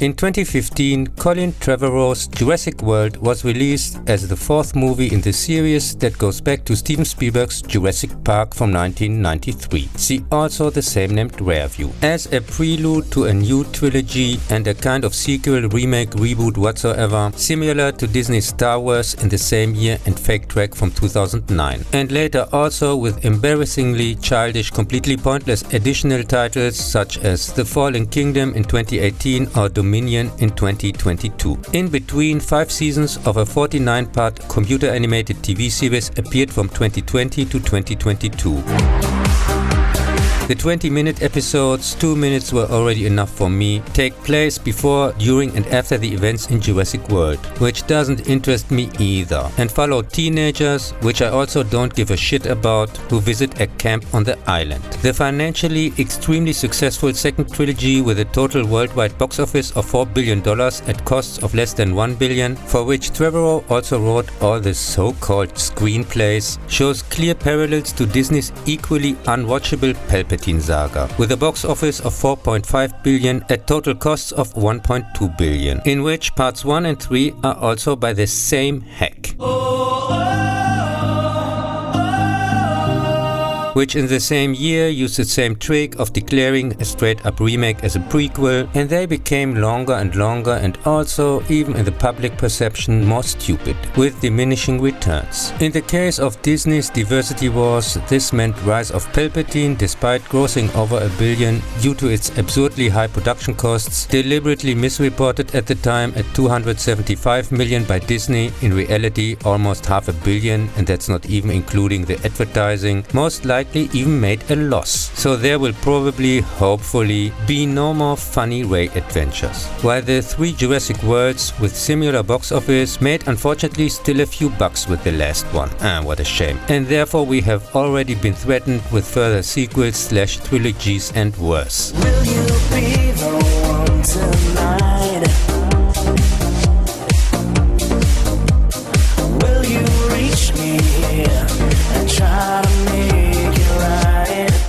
In 2015, Colin Trevorrow's Jurassic World was released as the fourth movie in the series that goes back to Steven Spielberg's Jurassic Park from 1993. See also the same named Rareview. As a prelude to a new trilogy and a kind of sequel, remake, reboot whatsoever, similar to Disney's Star Wars in the same year and Fake Track from 2009. And later also with embarrassingly childish, completely pointless additional titles such as The Fallen Kingdom in 2018 or Dominion in 2022. In between, 5 seasons of a 49-part computer-animated TV series appeared from 2020 to 2022. The 20-minute episodes, 2 minutes were already enough for me, take place before, during and after the events in Jurassic World, which doesn't interest me either, and follow teenagers, which I also don't give a shit about, who visit a camp on the island. The financially extremely successful second trilogy with a total worldwide box office of $4 billion at costs of less than $1 billion, for which Trevorrow also wrote all the so-called screenplays, shows clear parallels to Disney's equally unwatchable Palpatine saga, with a box office of $4.5 billion at total costs of $1.2 billion, in which parts 1 and 3 are also by the same hack. Which in the same year used the same trick of declaring a straight-up remake as a prequel, and they became longer and longer and also, even in the public perception, more stupid, with diminishing returns. In the case of Disney's Diversity Wars, this meant Rise of Palpatine, despite grossing over $1 billion due to its absurdly high production costs, deliberately misreported at the time at $275 million by Disney, in reality almost $500 million, and that's not even including the advertising, most likely even made a loss. So there will probably, hopefully, be no more funny Ray adventures. While the 3 Jurassic Worlds with similar box office made unfortunately still a few bucks with the last one. What a shame. And therefore we have already been threatened with further sequels / trilogies and worse. Will you be the one tonight? Will you reach me here and try to make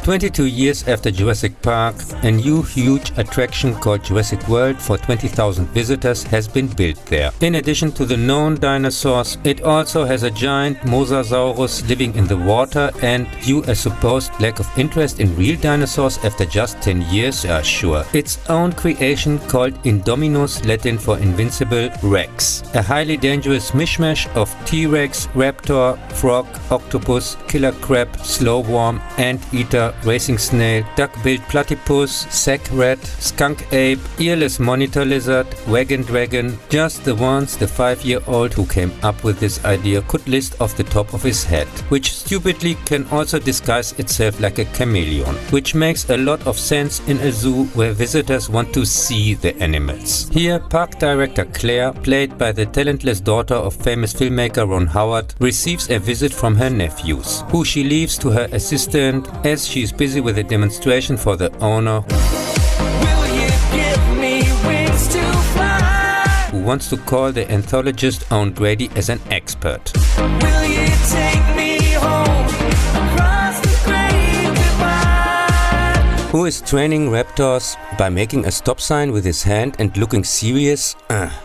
22 years after Jurassic Park, a new huge attraction called Jurassic World for 20,000 visitors has been built there. In addition to the known dinosaurs, it also has a giant Mosasaurus living in the water, and due a supposed lack of interest in real dinosaurs after just 10 years, sure, its own creation called Indominus, Latin for invincible, Rex. A highly dangerous mishmash of T-Rex, raptor, frog, octopus, killer crab, slowworm, anteater, racing snail, duck-billed platypus, sack rat, skunk ape, earless monitor lizard, wagon dragon, just the ones the 5-year-old who came up with this idea could list off the top of his head, which stupidly can also disguise itself like a chameleon, which makes a lot of sense in a zoo where visitors want to see the animals. Here, park director Claire, played by the talentless daughter of famous filmmaker Ron Howard, receives a visit from her nephews, who she leaves to her assistant as she is busy with a demonstration for the owner, Will you give me wings to fly? who wants to call the anthologist own Grady as an expert. Will you take me home across the great divide? Who is training raptors by making a stop sign with his hand and looking serious,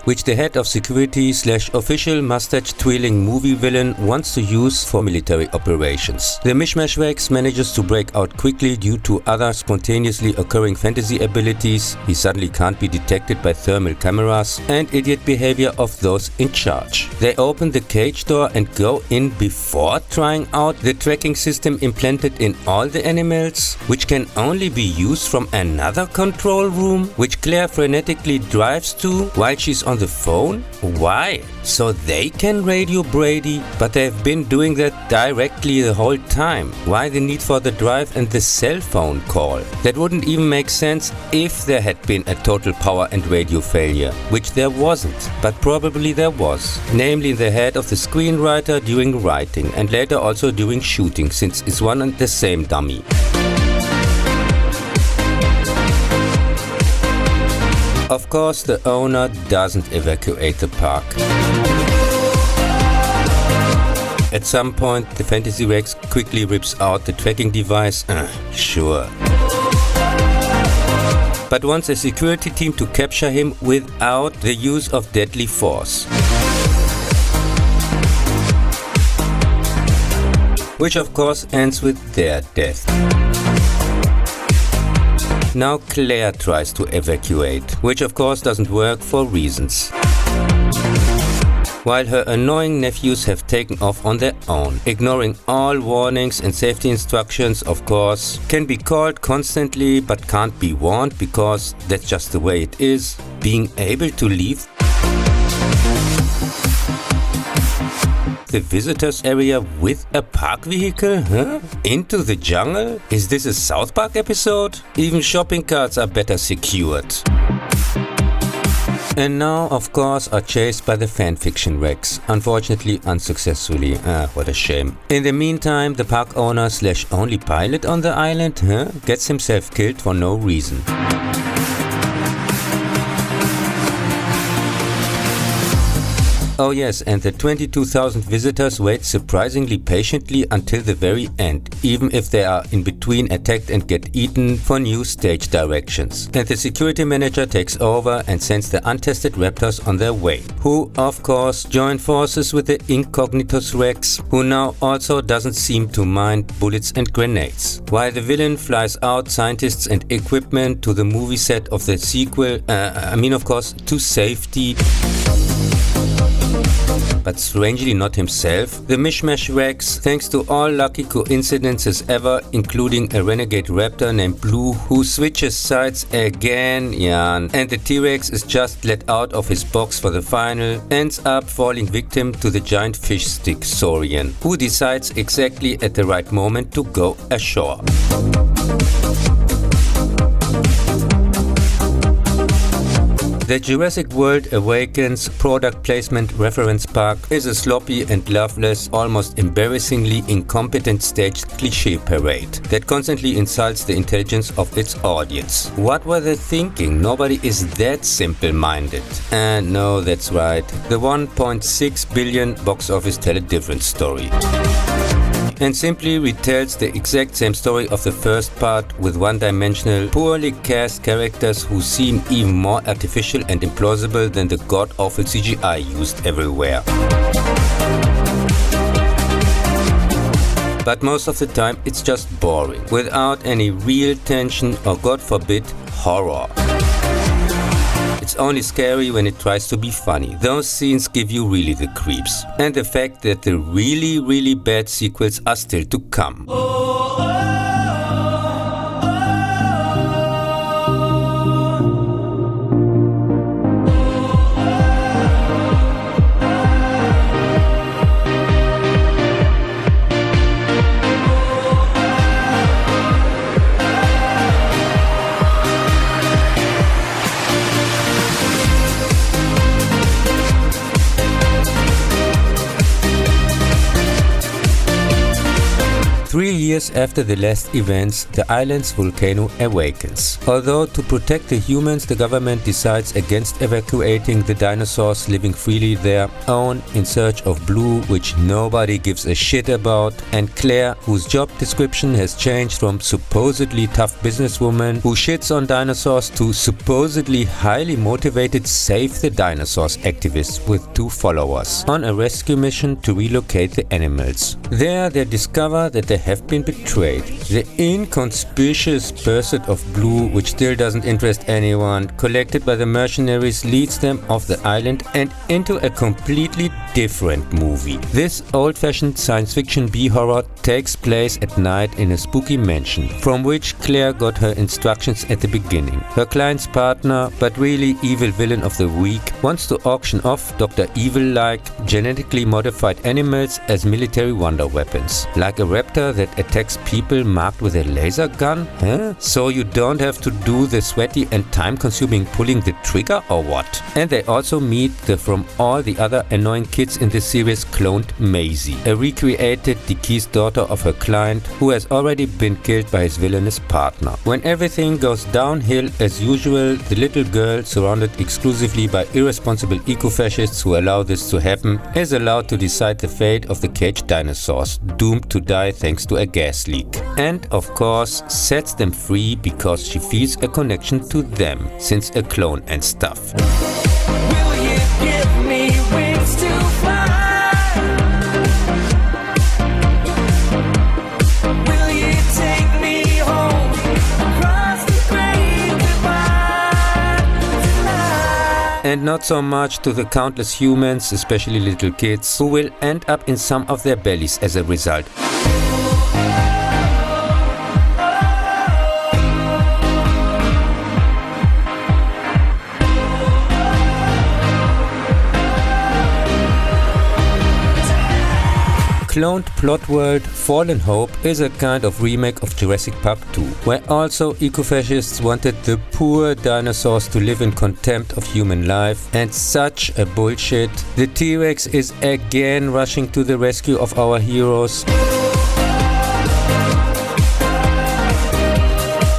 which the head of security / official mustache-twirling movie villain wants to use for military operations. The Mishmash Rex manages to break out quickly due to other spontaneously occurring fantasy abilities. He suddenly can't be detected by thermal cameras and idiot behavior of those in charge. They open the cage door and go in before trying out the tracking system implanted in all the animals, which can only be used from another control room, which Claire frenetically drives to while she's on the phone. Why? So they can radio Brady, but they've been doing that directly the whole time. Why the need for the drive and the cell phone call? That wouldn't even make sense if there had been a total power and radio failure, which there wasn't, but probably there was, namely in the head of the screenwriter during writing and later also during shooting, since it's one and the same dummy. Of course, the owner doesn't evacuate the park. At some point, the Fantasy Rex quickly rips out the tracking device. Sure. but wants a security team to capture him without the use of deadly force. Which of course ends with their death. Now Claire tries to evacuate, which of course doesn't work for reasons. While her annoying nephews have taken off on their own, ignoring all warnings and safety instructions, of course, can be called constantly but can't be warned because that's just the way it is. Being able to leave the visitors area with a park vehicle? Huh? Into the jungle? Is this a South Park episode? Even shopping carts are better secured. And now, of course, are chased by the fanfiction wrecks, unfortunately unsuccessfully. What a shame. In the meantime, the park owner / only pilot on the island gets himself killed for no reason. Oh yes, and the 22,000 visitors wait surprisingly patiently until the very end, even if they are in between attacked and get eaten for new stage directions. And the security manager takes over and sends the untested raptors on their way, who of course join forces with the Incognitus Rex, who now also doesn't seem to mind bullets and grenades. While the villain flies out scientists and equipment to the movie set of the sequel, of course, to safety. But strangely not himself. The Mishmash Rex, thanks to all lucky coincidences ever, including a renegade raptor named Blue who switches sides again, and the T-Rex is just let out of his box for the final, ends up falling victim to the giant fish stick Saurian, who decides exactly at the right moment to go ashore. The Jurassic World Awakens product placement reference park is a sloppy and loveless, almost embarrassingly incompetent staged cliché parade that constantly insults the intelligence of its audience. What were they thinking? Nobody is that simple-minded. And no, that's right. The 1.6 billion box office tell a different story. And simply retells the exact same story of the first part with one-dimensional, poorly cast characters who seem even more artificial and implausible than the god-awful CGI used everywhere. But most of the time it's just boring, without any real tension or, God forbid, horror. It's only scary when it tries to be funny. Those scenes give you really the creeps. And the fact that the really, really bad sequels are still to come. 3 years after the last events, the island's volcano awakens. Although to protect the humans, the government decides against evacuating the dinosaurs living freely there on in search of Blue, which nobody gives a shit about, and Claire, whose job description has changed from supposedly tough businesswoman who shits on dinosaurs to supposedly highly motivated save the dinosaurs activist with 2 followers on a rescue mission to relocate the animals. There they discover that they have been betrayed. The inconspicuous pursuit of Blue, which still doesn't interest anyone, collected by the mercenaries, leads them off the island and into a completely different movie. This old-fashioned science fiction B-horror takes place at night in a spooky mansion, from which Claire got her instructions at the beginning. Her client's partner, but really evil villain of the week, wants to auction off Dr. Evil-like genetically modified animals as military wonder weapons, like a raptor that attacks people marked with a laser gun? So you don't have to do the sweaty and time-consuming pulling the trigger or what? And they also meet the from all the other annoying kids in the series cloned Maisie, a recreated deceased daughter of her client who has already been killed by his villainous partner. When everything goes downhill as usual, the little girl, surrounded exclusively by irresponsible eco-fascists who allow this to happen, is allowed to decide the fate of the caged dinosaurs, doomed to die thanks to a gas leak. and of course sets them free because she feels a connection to them, since a clone and stuff. Will you give me wings to fly? Will you take me home across the great divide tonight? And not so much to the countless humans, especially little kids, who will end up in some of their bellies as a result. Cloned plot world Fallen Hope is a kind of remake of Jurassic Park 2, where also eco-fascists wanted the poor dinosaurs to live in contempt of human life, and such a bullshit. The T-Rex is again rushing to the rescue of our heroes.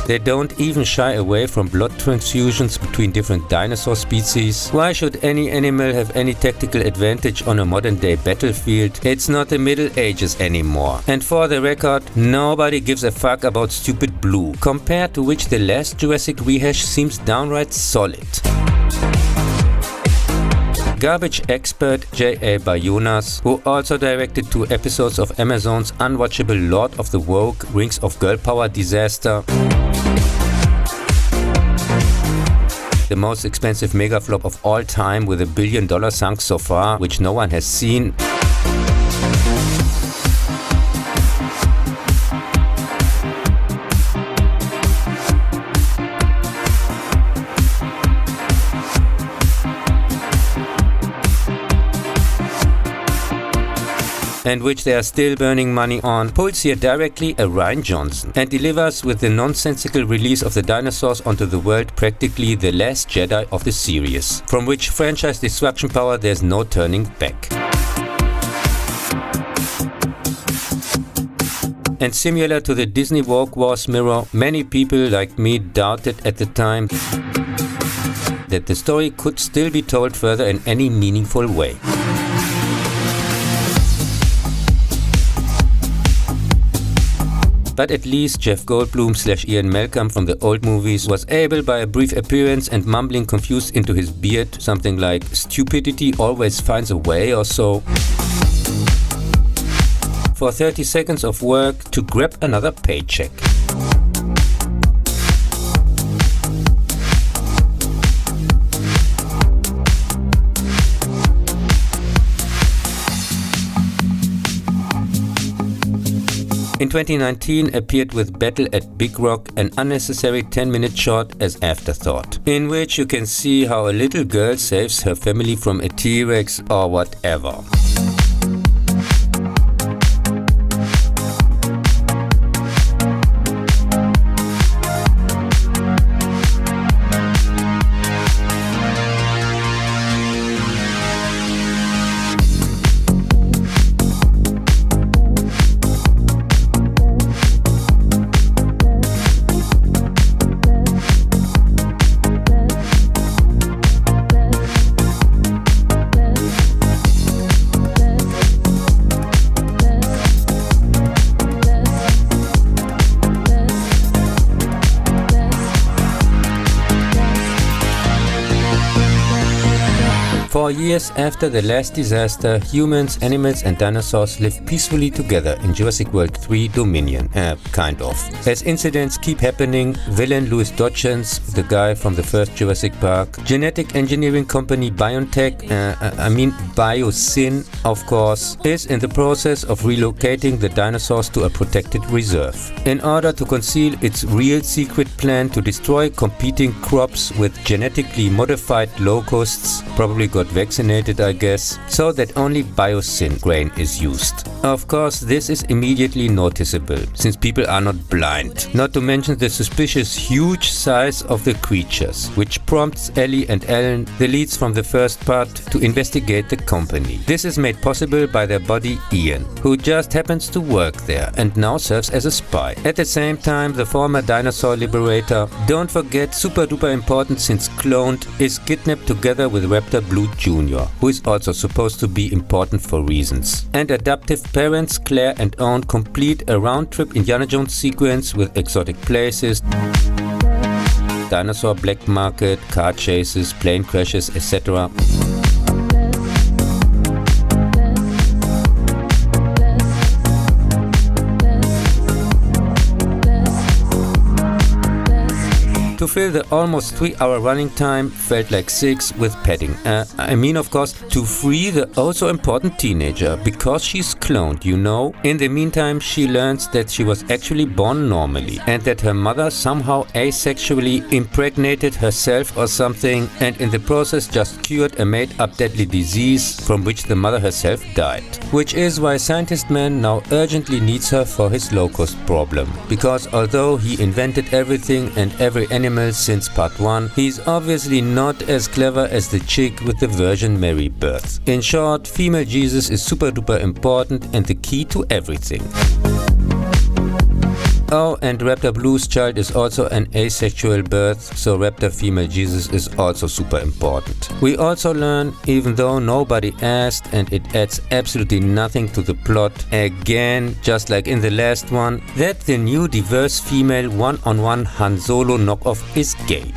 They don't even shy away from blood transfusions between different dinosaur species. Why should any animal have any tactical advantage on a modern day battlefield? It's not the Middle Ages anymore. And for the record, nobody gives a fuck about stupid blue, compared to which the last Jurassic rehash seems downright solid. Garbage expert J.A. Bayonas, who also directed 2 episodes of Amazon's unwatchable Lord of the Woke Rings of Girl Power disaster, the most expensive mega flop of all time with $1 billion sunk so far, which no one has seen. And which they are still burning money on, pulls here directly a Rian Johnson and delivers with the nonsensical release of the dinosaurs onto the world practically the last Jedi of the series, from which franchise destruction power there's no turning back. And similar to the Disney Woke Wars mirror, many people like me doubted at the time that the story could still be told further in any meaningful way. But at least Jeff Goldblum / Ian Malcolm from the old movies was able, by a brief appearance and mumbling confused into his beard, something like "stupidity always finds a way" or so, for 30 seconds of work to grab another paycheck. In 2019 appeared with Battle at Big Rock, an unnecessary 10-minute short as afterthought, in which you can see how a little girl saves her family from a T-Rex or whatever. For years after the last disaster, humans, animals and dinosaurs live peacefully together in Jurassic World 3 Dominion, kind of. As incidents keep happening, villain Louis Dodgens, the guy from the first Jurassic Park, genetic engineering company BioNTech, Biosyn of course, is in the process of relocating the dinosaurs to a protected reserve, in order to conceal its real secret plan to destroy competing crops with genetically modified locusts, probably got vaccinated I guess, so that only Biosyn grain is used. Of course this is immediately noticeable, since people are not blind, not to mention the suspicious huge size of the creatures, which prompts Ellie and Ellen, the leads from the first part, to investigate the company. This is made possible by their buddy Ian, who just happens to work there and now serves as a spy. At the same time, the former dinosaur liberator, don't forget super duper important since cloned, is kidnapped together with Raptor Blue Jr., who is also supposed to be important for reasons. And adoptive parents Claire and Owen complete a round-trip Indiana Jones sequence with exotic places, dinosaur black market, car chases, plane crashes, etc. To fill the almost 3-hour running time felt like 6 with padding. I mean, of course, to free the also important teenager, because she's cloned, you know. In the meantime, she learns that she was actually born normally and that her mother somehow asexually impregnated herself or something, and in the process just cured a made-up deadly disease from which the mother herself died. Which is why Scientist Man now urgently needs her for his locust problem. Because although he invented everything and every animal since part 1, he's obviously not as clever as the chick with the Virgin Mary birth. In short, female Jesus is super duper important and the key to everything. Oh, and Raptor Blue's child is also an asexual birth, so Raptor female Jesus is also super important. We also learn, even though nobody asked and it adds absolutely nothing to the plot, again, just like in the last one, that the new diverse female one-on-one Han Solo knockoff is gay.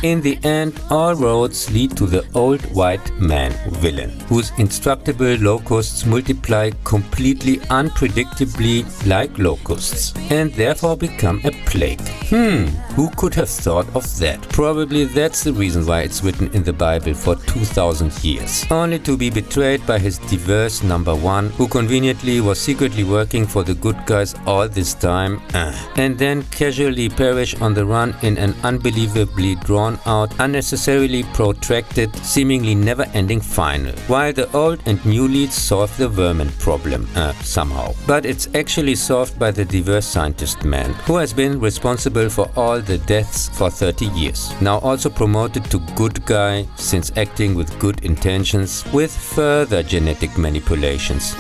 In the end, all roads lead to the old white man villain, whose indestructible locusts multiply completely unpredictably like locusts, and therefore become a plague. Who could have thought of that? Probably that's the reason why it's written in the Bible for 2000 years. Only to be betrayed by his diverse number 1, who conveniently was secretly working for the good guys all this time, and then casually perish on the run in an unbelievably drawn-out, unnecessarily protracted, seemingly never-ending final, while the old and new leads solve the vermin problem, somehow. But it's actually solved by the diverse Scientist Man, who has been responsible for all the deaths for 30 years. Now also promoted to good guy, since acting with good intentions, with further genetic manipulations.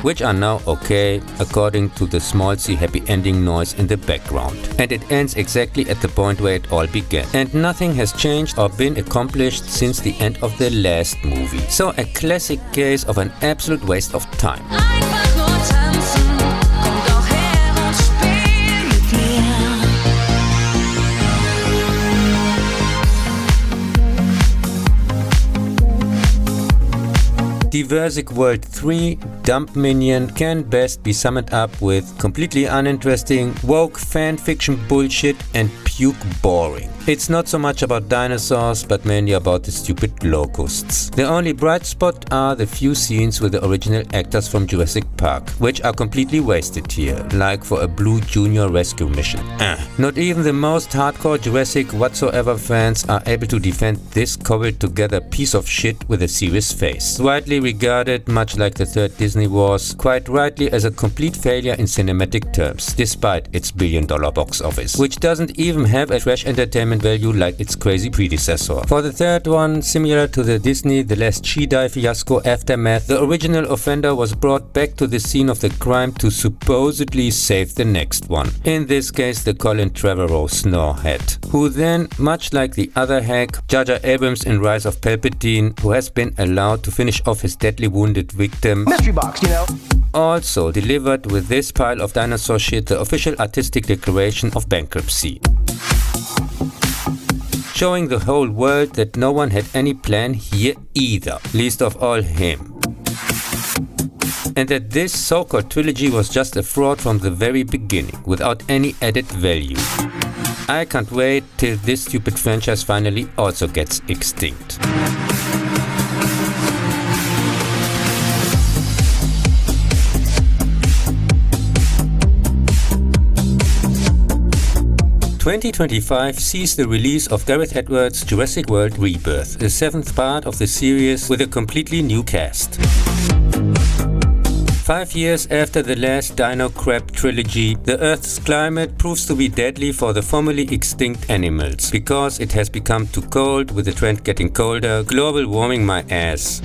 Which are now okay, according to the small C happy ending noise in the background. And it ends exactly at the point where it all began. And nothing has changed or been accomplished since the end of the last movie. So a classic case of an absolute waste of time. Jurassic World 3 Dump Minion can best be summed up with completely uninteresting, woke fanfiction bullshit and puke boring. It's not so much about dinosaurs, but mainly about the stupid locusts. The only bright spot are the few scenes with the original actors from Jurassic Park, which are completely wasted here, like for a Blue Junior rescue mission. Not even the most hardcore Jurassic whatsoever fans are able to defend this cobbled together piece of shit with a serious face. Widely regarded, much like the third Disney Wars, quite rightly as a complete failure in cinematic terms, despite its billion-dollar box office, which doesn't even have a trash entertainment value like its crazy predecessor. For the third one, similar to the Disney The Last Jedi fiasco aftermath, the original offender was brought back to the scene of the crime to supposedly save the next one. In this case, the Colin Trevorrow Snorhead, who then, much like the other hack, Jar Jar Abrams in Rise of Palpatine, who has been allowed to finish off his deadly wounded victim, mystery box, you know, also delivered with this pile of dinosaur shit the official artistic declaration of bankruptcy, showing the whole world that no one had any plan here either, least of all him. And that this so-called trilogy was just a fraud from the very beginning, without any added value. I can't wait till this stupid franchise finally also gets extinct. "2025 sees the release of Gareth Edwards' Jurassic World Rebirth, the 7th part of the series with a completely new cast. 5 years after the last Dino Crap trilogy, the Earth's climate proves to be deadly for the formerly extinct animals, because it has become too cold, with the trend getting colder, global warming my ass.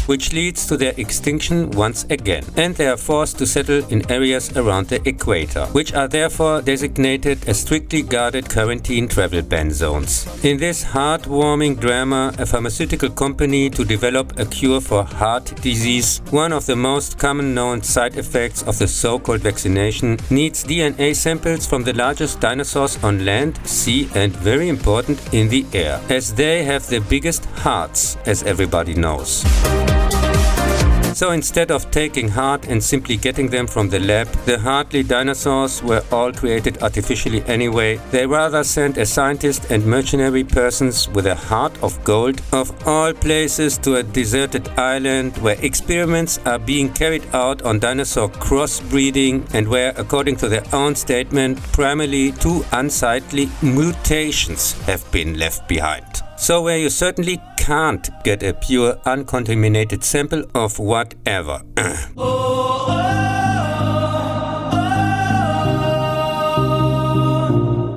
which leads to their extinction once again, and they are forced to settle in areas around the equator, which are therefore designated as strictly guarded quarantine travel ban zones. In this heartwarming drama, a pharmaceutical company to develop a cure for heart disease, one of the most common known side effects of the so-called vaccination, needs DNA samples from the largest dinosaurs on land, sea and, very important, in the air, as they have the biggest hearts, as everybody knows. So instead of taking heart and simply getting them from the lab, the hardly dinosaurs were all created artificially anyway. They rather sent a scientist and mercenary persons with a heart of gold of all places to a deserted island where experiments are being carried out on dinosaur crossbreeding and where, according to their own statement, primarily 2 unsightly mutations have been left behind. So where you certainly can't get a pure uncontaminated sample of whatever.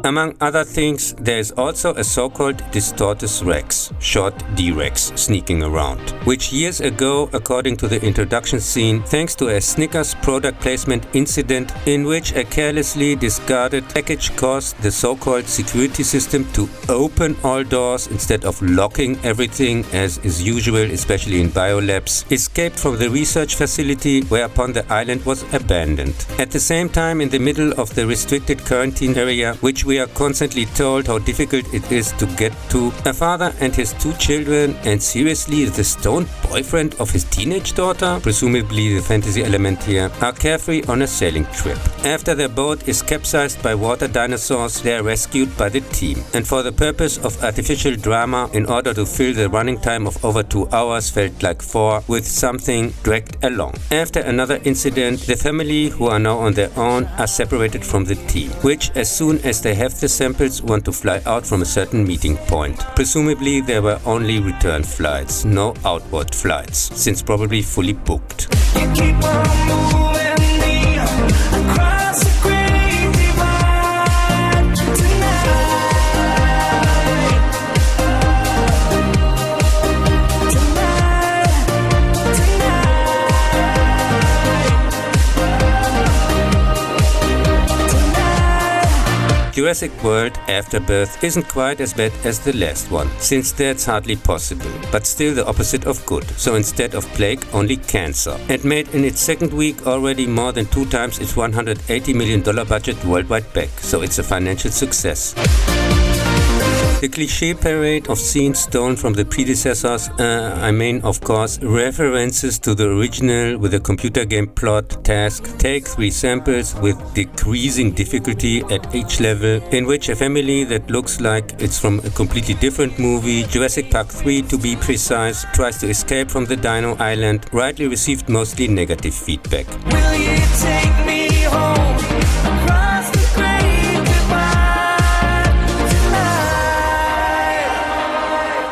Among other things, there is also a so-called Distortus rex, short D-Rex, sneaking around, which years ago, according to the introduction scene, thanks to a Snickers product placement incident in which a carelessly discarded package caused the so-called security system to open all doors instead of locking everything as is usual, especially in biolabs, escaped from the research facility whereupon the island was abandoned. At the same time, in the middle of the restricted quarantine area, which we are constantly told how difficult it is to get to, a father and his 2 children, and seriously the stoned boyfriend of his teenage daughter, presumably the fantasy element here, are carefree on a sailing trip. After their boat is capsized by water dinosaurs, they are rescued by the team, and for the purpose of artificial drama, in order to fill the running time of over 2 hours felt like 4 with something dragged along. After another incident, the family, who are now on their own, are separated from the team, which as soon as they have the samples want to fly out from a certain meeting point. Presumably there were only return flights, no outward flights, since probably fully booked. You keep on moving me across the great divide tonight. Jurassic World Afterbirth isn't quite as bad as the last one, since that's hardly possible, but still the opposite of good, so instead of plague, only cancer, and made in its second week already more than 2 times its $180 million budget worldwide back, so it's a financial success. The cliché parade of scenes stolen from the predecessors, of course, references to the original with a computer game plot, task, take 3 samples with decreasing difficulty at each level, in which a family that looks like it's from a completely different movie, Jurassic Park 3 to be precise, tries to escape from the Dino Island, rightly received mostly negative feedback. Will you take me home across the great divide tonight?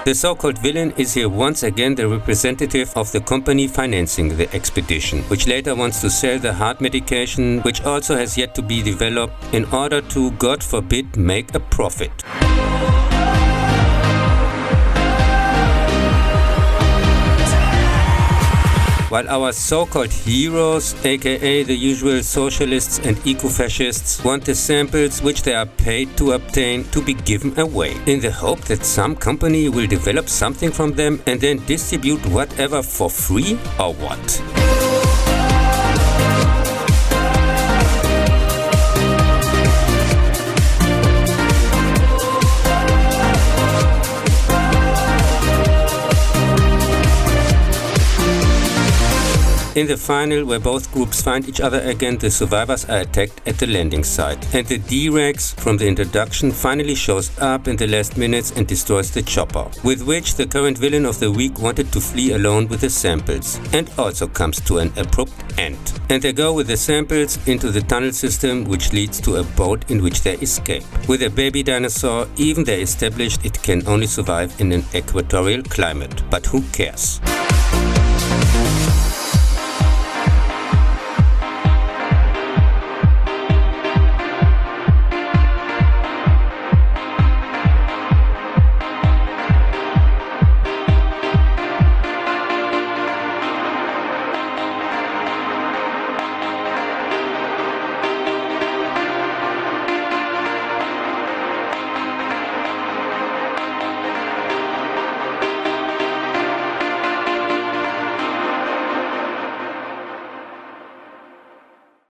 The so-called villain is here once again the representative of the company financing the expedition, which later wants to sell the heart medication, which also has yet to be developed, in order to, God forbid, make a profit. While our so-called heroes, aka the usual socialists and eco-fascists, want the samples which they are paid to obtain to be given away, in the hope that some company will develop something from them and then distribute whatever for free, or what? In the final, where both groups find each other again, the survivors are attacked at the landing site, and the D-Rex from the introduction finally shows up in the last minutes and destroys the chopper, with which the current villain of the week wanted to flee alone with the samples, and also comes to an abrupt end. And they go with the samples into the tunnel system, which leads to a boat in which they escape. With a baby dinosaur, even they established it can only survive in an equatorial climate, but who cares?